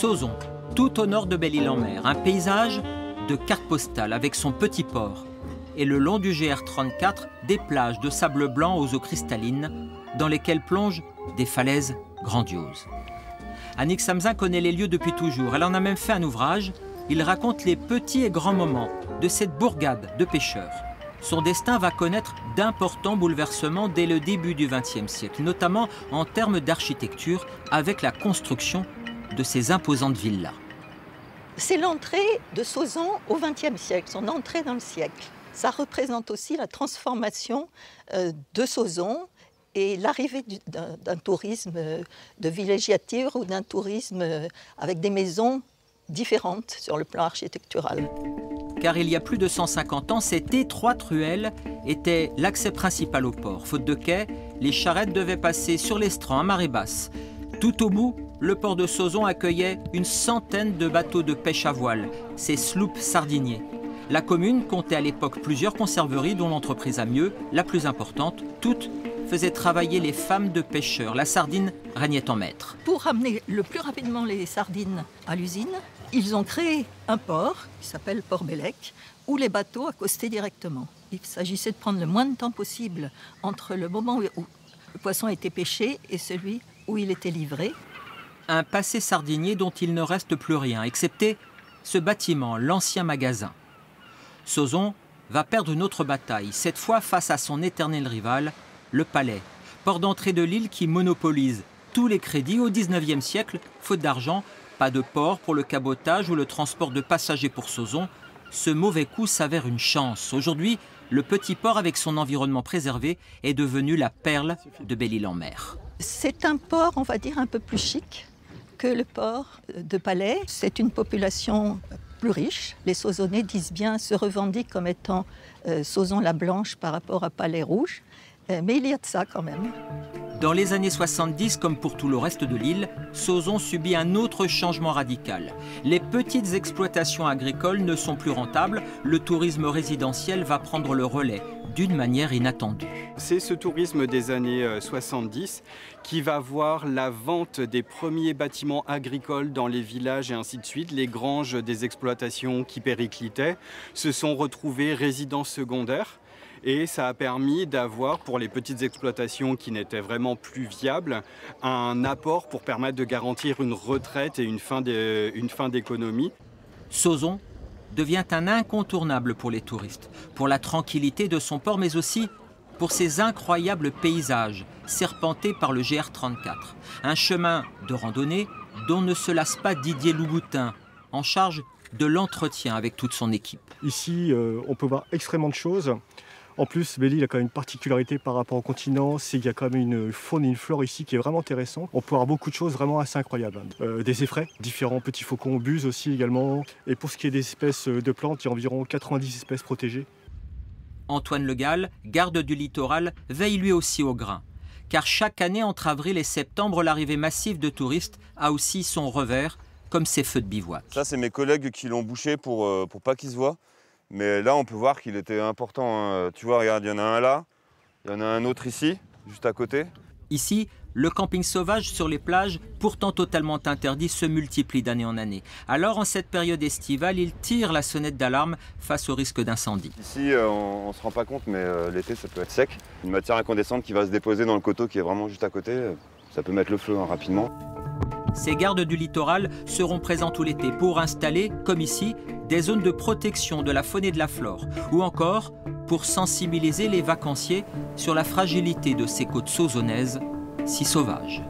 Sauzon, tout au nord de Belle-Île-en-Mer, un paysage de carte postale avec son petit port. Et le long du GR34, des plages de sable blanc aux eaux cristallines dans lesquelles plongent des falaises grandioses. Annick Samzin connaît les lieux depuis toujours. Elle en a même fait un ouvrage. Il raconte les petits et grands moments de cette bourgade de pêcheurs. Son destin va connaître d'importants bouleversements dès le début du XXe siècle, notamment en termes d'architecture, avec la construction de ces imposantes villas. C'est l'entrée de Sauzon au XXe siècle, son entrée dans le siècle. Ça représente aussi la transformation de Sauzon et l'arrivée d'un tourisme de villégiature ou d'un tourisme avec des maisons différentes sur le plan architectural. Car il y a plus de 150 ans, cette étroite ruelle était l'accès principal au port. Faute de quai, les charrettes devaient passer sur l'estran à marée basse. Tout au bout, le port de Sauzon accueillait une centaine de bateaux de pêche à voile, ces sloops sardiniers. La commune comptait à l'époque plusieurs conserveries, dont l'entreprise Amieux, la plus importante. Toutes faisaient travailler les femmes de pêcheurs. La sardine régnait en maître. Pour ramener le plus rapidement les sardines à l'usine, ils ont créé un port qui s'appelle Port Bellec, où les bateaux accostaient directement. Il s'agissait de prendre le moins de temps possible entre le moment où le poisson était pêché et celui où il était livré. Un passé sardinier dont il ne reste plus rien, excepté ce bâtiment, l'ancien magasin. Sauzon va perdre une autre bataille, cette fois face à son éternel rival, le Palais, port d'entrée de l'île qui monopolise tous les crédits au XIXe siècle, faute d'argent, pas de port pour le cabotage ou le transport de passagers pour Sauzon. Ce mauvais coup s'avère une chance. Aujourd'hui, le petit port avec son environnement préservé est devenu la perle de Belle-Île-en-Mer. C'est un port, on va dire, un peu plus chic que le port de Palais. C'est une population plus riche. Les Sauzonnais disent bien, se revendiquent comme étant Sauzon la Blanche par rapport à Palais Rouge. Mais il y a de ça quand même. Dans les années 70, comme pour tout le reste de l'île, Sauzon subit un autre changement radical. Les petites exploitations agricoles ne sont plus rentables. Le tourisme résidentiel va prendre le relais d'une manière inattendue. C'est ce tourisme des années 70 qui va voir la vente des premiers bâtiments agricoles dans les villages et ainsi de suite. Les granges des exploitations qui périclitaient se sont retrouvées résidences secondaires. Et ça a permis d'avoir, pour les petites exploitations qui n'étaient vraiment plus viables, un apport pour permettre de garantir une retraite et une fin d'économie. Sauzon devient un incontournable pour les touristes, pour la tranquillité de son port, mais aussi pour ses incroyables paysages serpentés par le GR34. Un chemin de randonnée dont ne se lasse pas Didier Louboutin, en charge de l'entretien avec toute son équipe. Ici, on peut voir extrêmement de choses. En plus, Belle-Île a quand même une particularité par rapport au continent, c'est qu'il y a quand même une faune et une flore ici qui est vraiment intéressante. On peut avoir beaucoup de choses vraiment assez incroyables. Des effraies, différents petits faucons buses aussi également. Et pour ce qui est des espèces de plantes, il y a environ 90 espèces protégées. Antoine Le Gall, garde du littoral, veille lui aussi au grain. Car chaque année, entre avril et septembre, l'arrivée massive de touristes a aussi son revers, comme ces feux de bivouac. Ça, c'est mes collègues qui l'ont bouché pour pas qu'il se voie. Mais là, on peut voir qu'il était important. Hein. Tu vois, regarde, il y en a un là, il y en a un autre ici, juste à côté. Ici, le camping sauvage sur les plages, pourtant totalement interdit, se multiplie d'année en année. Alors, en cette période estivale, il tire la sonnette d'alarme face au risque d'incendie. Ici, on ne se rend pas compte, mais l'été, ça peut être sec. Une matière incandescente qui va se déposer dans le coteau qui est vraiment juste à côté, ça peut mettre le feu rapidement. Ces gardes du littoral seront présents tout l'été pour installer, comme ici, des zones de protection de la faune et de la flore, ou encore pour sensibiliser les vacanciers sur la fragilité de ces côtes sauzonnaises si sauvages.